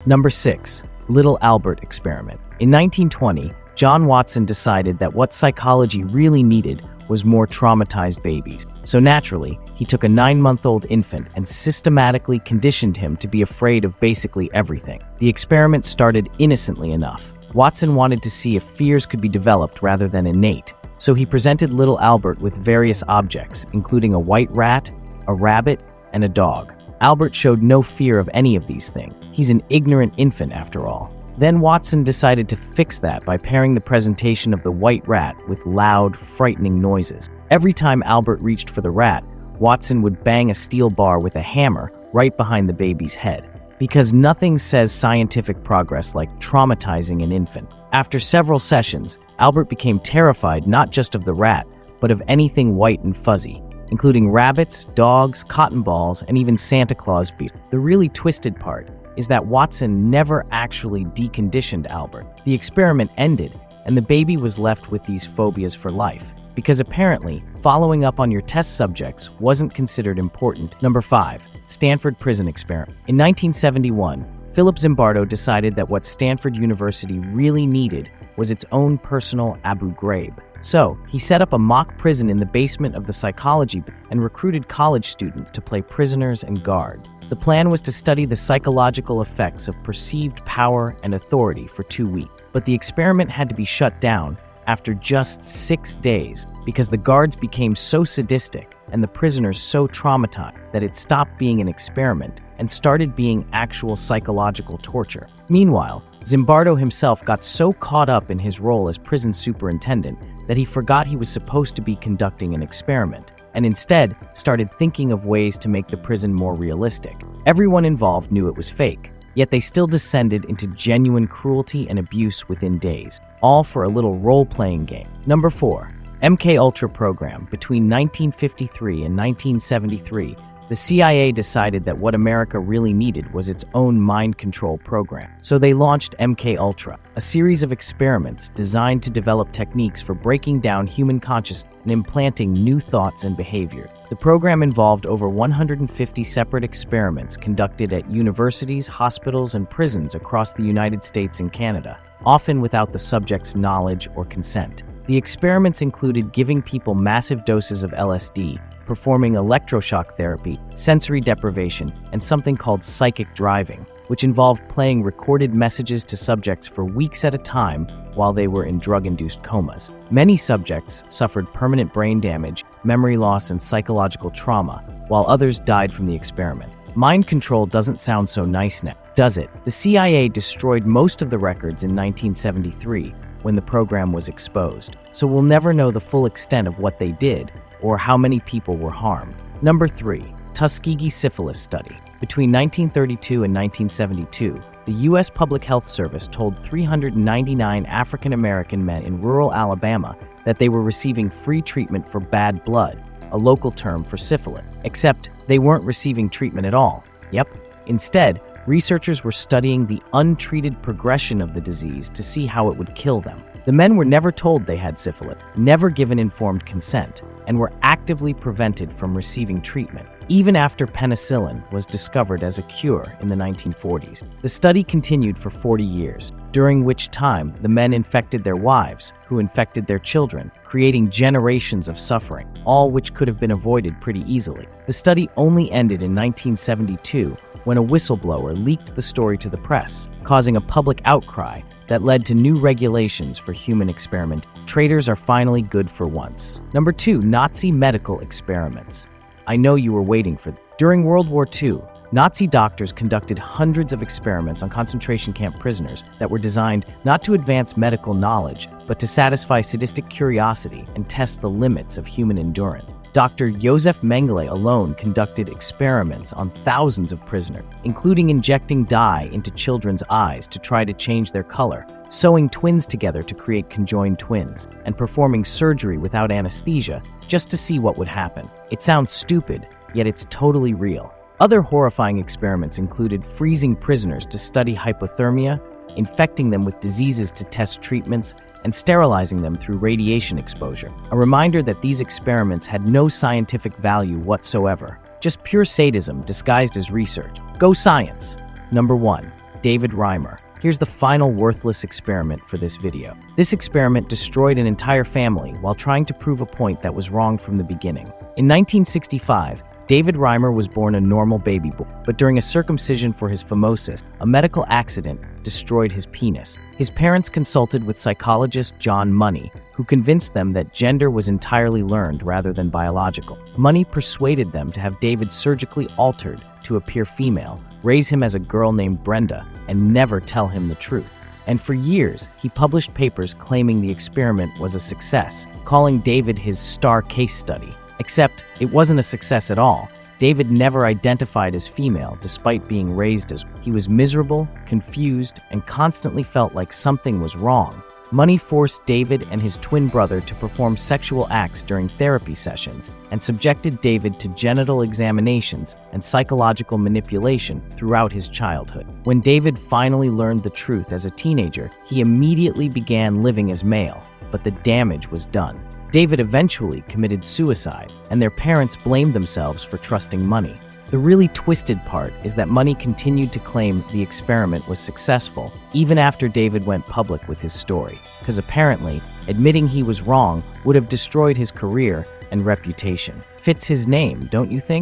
Number 6. Little Albert Experiment. In 1920, John Watson decided that what psychology really needed was more traumatized babies. So naturally, he took a 9-month-old infant and systematically conditioned him to be afraid of basically everything. The experiment started innocently enough. Watson wanted to see if fears could be developed rather than innate. So he presented little Albert with various objects, including a white rat, a rabbit, and a dog. Albert showed no fear of any of these things. He's an ignorant infant after all. Then Watson decided to fix that by pairing the presentation of the white rat with loud, frightening noises. Every time Albert reached for the rat, Watson would bang a steel bar with a hammer right behind the baby's head. Because nothing says scientific progress like traumatizing an infant. After several sessions, Albert became terrified not just of the rat, but of anything white and fuzzy, including rabbits, dogs, cotton balls, and even Santa Claus beasts. The really twisted part is that Watson never actually deconditioned Albert. The experiment ended, and the baby was left with these phobias for life, because apparently following up on your test subjects wasn't considered important. Number 5. Stanford Prison Experiment. In 1971, Philip Zimbardo decided that what Stanford University really needed was its own personal Abu Ghraib. So, he set up a mock prison in the basement of the psychology and recruited college students to play prisoners and guards. The plan was to study the psychological effects of perceived power and authority for 2 weeks. But the experiment had to be shut down after just 6 days because the guards became so sadistic and the prisoners so traumatized that it stopped being an experiment and started being actual psychological torture. Meanwhile, Zimbardo himself got so caught up in his role as prison superintendent that he forgot he was supposed to be conducting an experiment, and instead started thinking of ways to make the prison more realistic. Everyone involved knew it was fake, yet they still descended into genuine cruelty and abuse within days, all for a little role-playing game. Number 4. MKUltra program. Between 1953 and 1973, the CIA decided that what America really needed was its own mind control program. So they launched MKUltra, a series of experiments designed to develop techniques for breaking down human consciousness and implanting new thoughts and behavior. The program involved over 150 separate experiments conducted at universities, hospitals, and prisons across the United States and Canada, often without the subject's knowledge or consent. The experiments included giving people massive doses of LSD, performing electroshock therapy, sensory deprivation, and something called psychic driving, which involved playing recorded messages to subjects for weeks at a time while they were in drug-induced comas. Many subjects suffered permanent brain damage, memory loss, and psychological trauma, while others died from the experiment. Mind control doesn't sound so nice now, does it? The CIA destroyed most of the records in 1973 when the program was exposed, so we'll never know the full extent of what they did or how many people were harmed. Number 3. Tuskegee Syphilis Study. Between 1932 and 1972, the U.S. Public Health Service told 399 African American men in rural Alabama that they were receiving free treatment for bad blood, a local term for syphilis. Except they weren't receiving treatment at all. Yep. Instead, researchers were studying the untreated progression of the disease to see how it would kill them. The men were never told they had syphilis, never given informed consent, and were actively prevented from receiving treatment, even after penicillin was discovered as a cure in the 1940s. The study continued for 40 years, during which time the men infected their wives, who infected their children, creating generations of suffering, all which could have been avoided pretty easily. The study only ended in 1972 when a whistleblower leaked the story to the press, causing a public outcry that led to new regulations for human experiment. Traitors are finally good for once. Number 2. Nazi medical experiments. I know you were waiting for them. During World War II, Nazi doctors conducted hundreds of experiments on concentration camp prisoners that were designed not to advance medical knowledge, but to satisfy sadistic curiosity and test the limits of human endurance. Dr. Josef Mengele alone conducted experiments on thousands of prisoners, including injecting dye into children's eyes to try to change their color, sewing twins together to create conjoined twins, and performing surgery without anesthesia just to see what would happen. It sounds stupid, yet it's totally real. Other horrifying experiments included freezing prisoners to study hypothermia, infecting them with diseases to test treatments, and sterilizing them through radiation exposure. A reminder that these experiments had no scientific value whatsoever, just pure sadism disguised as research. Go science! Number 1. David Reimer. Here's the final worthless experiment for this video. This experiment destroyed an entire family while trying to prove a point that was wrong from the beginning. In 1965, David Reimer was born a normal baby boy, but during a circumcision for his phimosis, a medical accident destroyed his penis. His parents consulted with psychologist John Money, who convinced them that gender was entirely learned rather than biological. Money persuaded them to have David surgically altered to appear female, raise him as a girl named Brenda, and never tell him the truth. And for years, he published papers claiming the experiment was a success, calling David his star case study. Except it wasn't a success at all. David never identified as female despite being raised as one. He was miserable, confused, and constantly felt like something was wrong. Money forced David and his twin brother to perform sexual acts during therapy sessions and subjected David to genital examinations and psychological manipulation throughout his childhood. When David finally learned the truth as a teenager, he immediately began living as male, but the damage was done. David eventually committed suicide, and their parents blamed themselves for trusting Money. The really twisted part is that Money continued to claim the experiment was successful even after David went public with his story, because apparently admitting he was wrong would have destroyed his career and reputation. Fits his name, don't you think?